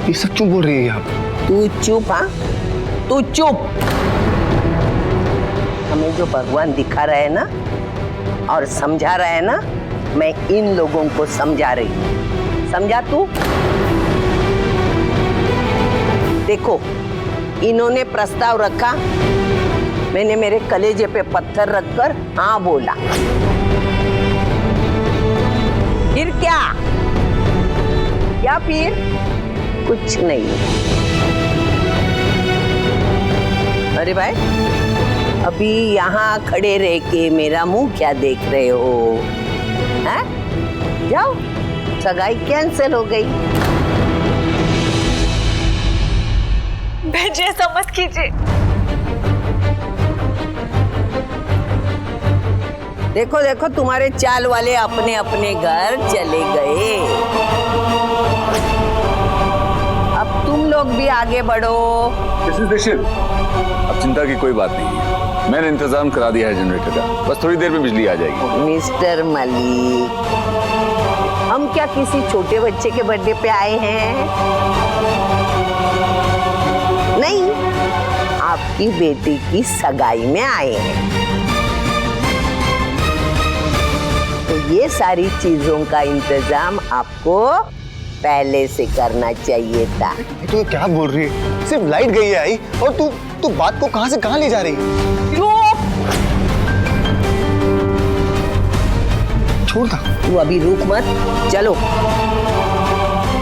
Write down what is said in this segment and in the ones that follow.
ये सब क्यों बोल रही है आप? तू चुप, हाँ तू चुप। हमें जो भगवान दिखा रहा है ना और समझा रहा है ना, मैं इन लोगों को समझा रही हूँ। समझा तू? देखो, इन्होंने प्रस्ताव रखा, मैंने मेरे कलेजे पे पत्थर रखकर हाँ बोला। फिर क्या? क्या फिर? कुछ नहीं। अरे भाई, अभी यहाँ खड़े रह के मेरा मुंह क्या देख रहे हो? हैं? जाओ, सगाई कैंसिल हो गई। भेजिए, समझ कीजिए। देखो देखो, तुम्हारे चाल वाले अपने अपने घर चले गए। अब तुम लोग भी आगे बढ़ो। मिसेस दीक्षित, अब चिंता की कोई बात नहीं है, मैंने इंतजाम करा दिया है जनरेटर का, बस थोड़ी देर में बिजली आ जाएगी। मिस्टर मलिक, हम क्या किसी छोटे बच्चे के बर्थडे पे आए हैं? नहीं, आपकी बेटी की सगाई में आए हैं। तो ये सारी चीजों का इंतजाम आपको पहले से करना चाहिए था। तू ये क्या बोल रही है? सिर्फ लाइट गई है आई, और तू बात को कहां से कहां ले जा रही है? छोड़ दा। तू अभी रुक मत, चलो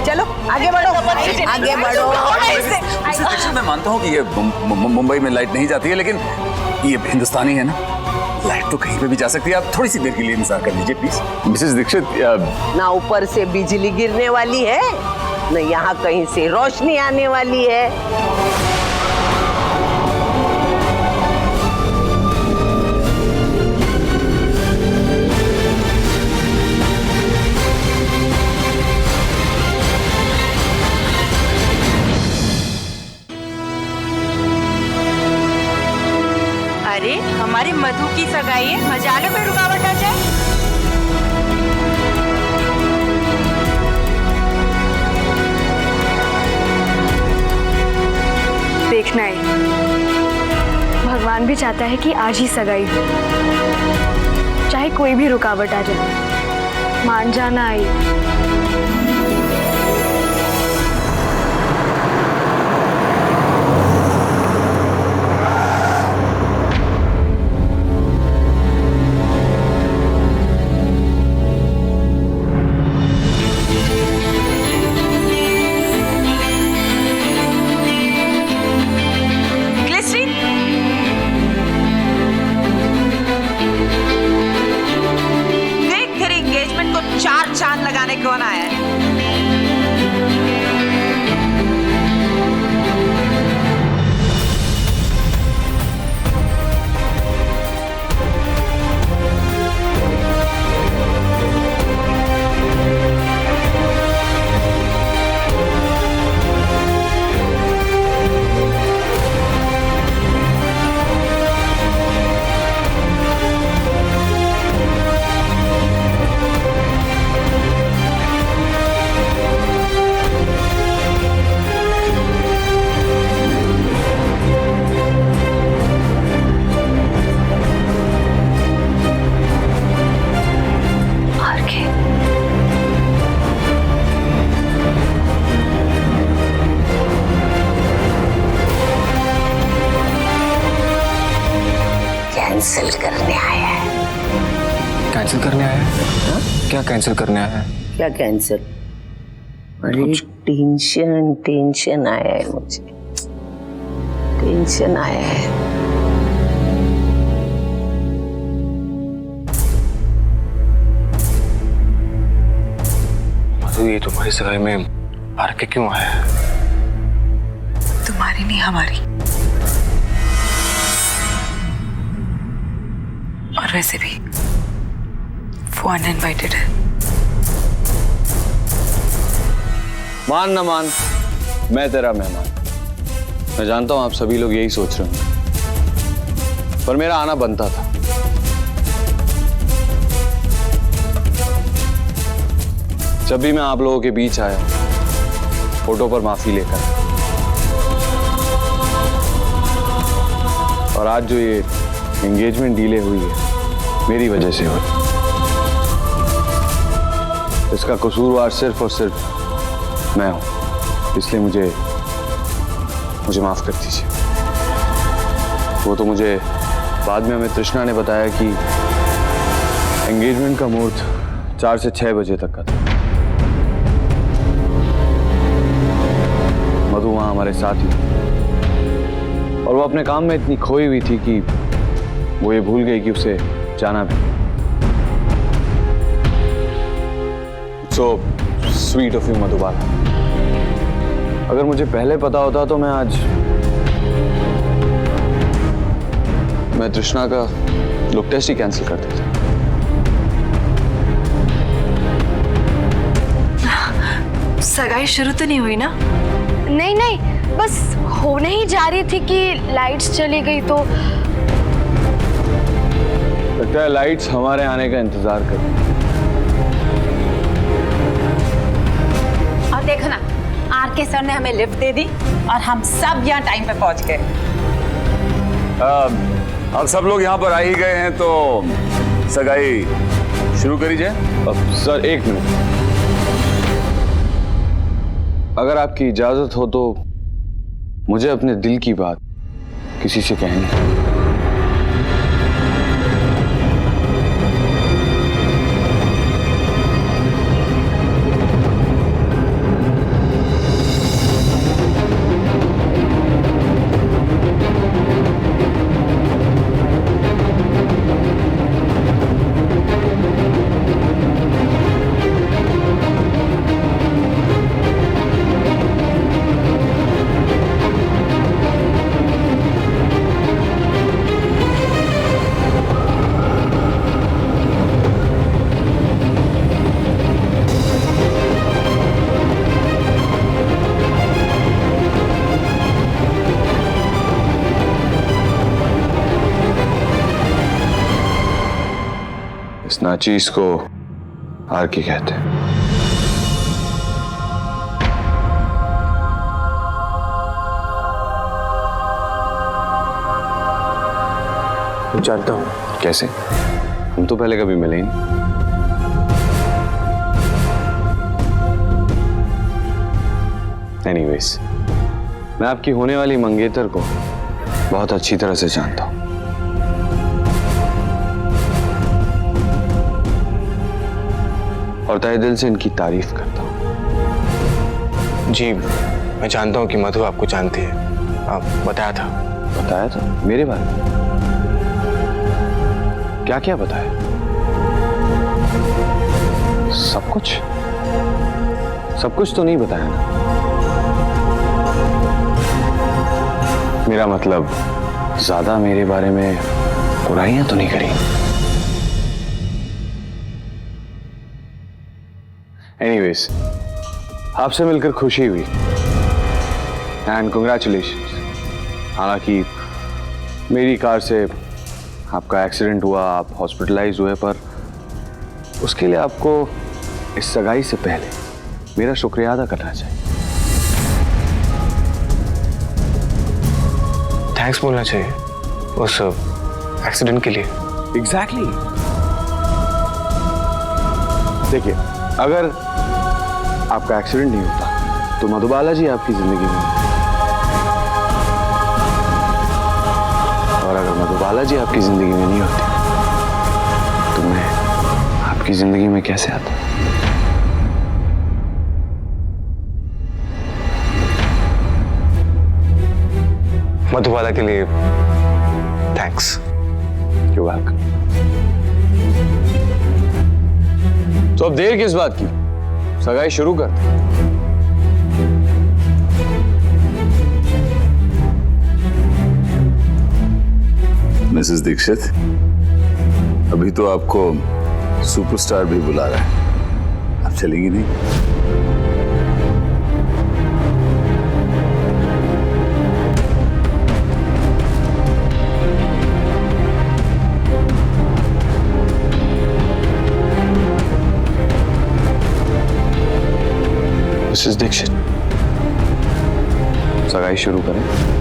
चलो आगे बढ़ो, आगे बढ़ो। मिसेस दीक्षित, मैं मानता हूँ कि ये मुंबई में लाइट नहीं जाती है, लेकिन ये हिंदुस्तानी है ना, लाइट तो कहीं पे भी जा सकती है। आप थोड़ी सी देर के लिए इंतजार कर लीजिए प्लीज। मिसेस दीक्षित, ना ऊपर से बिजली गिरने वाली है, न यहाँ कहीं से रोशनी आने वाली है। अरे, हमारी मधु की सगाई है, मजाले में रुकावट आ जाए। देखना है, भगवान भी चाहता है कि आज ही सगाई हो, चाहे कोई भी रुकावट आ जाए। मान जाना आई। चांद लगाने कौन आया है? कैंसिल करने आया है। कैंसिल करने आया है? हाँ? क्या कैंसिल करने आया है? क्या कैंसिल? अरे टेंशन आया है मुझे, टेंशन आया है। मधु, ये तुम्हारी सगाई में आर के क्यों आया है? तुम्हारी नहीं, हमारी। और वैसे भी वो अनइनवाइटेड है। मान ना मान, मैं तेरा मेहमान। मैं जानता हूं आप सभी लोग यही सोच रहे होंगे, पर मेरा आना बनता था। जब भी मैं आप लोगों के बीच आया फोटो पर माफी लेकर। और आज जो ये एंगेजमेंट डिले हुई है मेरी वजह से हुई। इसका कसूरवार सिर्फ और सिर्फ मैं हूं, इसलिए मुझे माफ कर दीजिए। वो तो मुझे बाद में हमें तृष्णा ने बताया कि एंगेजमेंट का मुहूर्त 4 से 6 बजे तक का था। मधु वहां हमारे साथ ही और वो अपने काम में इतनी खोई हुई थी कि वो ये भूल गई कि उसे जाना भी। So sweet of you Madhubala. अगर मुझे पहले पता होता तो मैं तृष्णा का लुक टेस्ट ही कैंसिल कर देता। सगाई शुरू तो नहीं हुई ना? नहीं नहीं, बस होने ही जा रही थी कि लाइट्स चली गई तो। लगता है लाइट्स हमारे आने का इंतजार कर। और देखो ना, आर के सर ने हमें लिफ्ट दे दी और हम सब यहाँ टाइम पे पहुंच गए। अब सब लोग यहाँ पर आ ही गए हैं तो सगाई शुरू करी जाए। अब सर 1 मिनट, अगर आपकी इजाजत हो तो मुझे अपने दिल की बात किसी से कहनी है। इस नाचीज को आरकी कहते हैं। जानता हूं। कैसे? हम तो पहले कभी मिले ही नहीं। एनीवेज, मैं आपकी होने वाली मंगेतर को बहुत अच्छी तरह से जानता हूं। और तहे दिल से इनकी तारीफ करता हूं। जी, मैं जानता हूं कि मधु आपको जानती है। आप बताया था। बताया था? मेरे बारे में? क्या क्या बताया? सब कुछ? सब कुछ तो नहीं बताया ना। मेरा मतलब ज्यादा मेरे बारे में बुराइयां तो नहीं करी। एनीवेज, आपसे मिलकर खुशी हुई एंड कंग्रेचुलेशंस। हालांकि मेरी कार से आपका एक्सीडेंट हुआ, आप हॉस्पिटलाइज हुए, पर उसके लिए आपको इस सगाई से पहले मेरा शुक्रिया अदा करना चाहिए। थैंक्स बोलना चाहिए उस एक्सीडेंट के लिए। एग्जैक्टली। देखिए, अगर आपका एक्सीडेंट नहीं होता तो मधुबाला जी आपकी जिंदगी में, और अगर मधुबाला जी आपकी जिंदगी में नहीं होती तो मैं आपकी जिंदगी में कैसे आता? मधुबाला के लिए थैंक्स। You welcome. तो अब देर किस बात की, सगाई शुरू कर। मिसेस दीक्षित, अभी तो आपको सुपरस्टार भी बुला रहा है, आप चलेंगी नहीं? मिसेस दीक्षित, सगाई शुरू करें।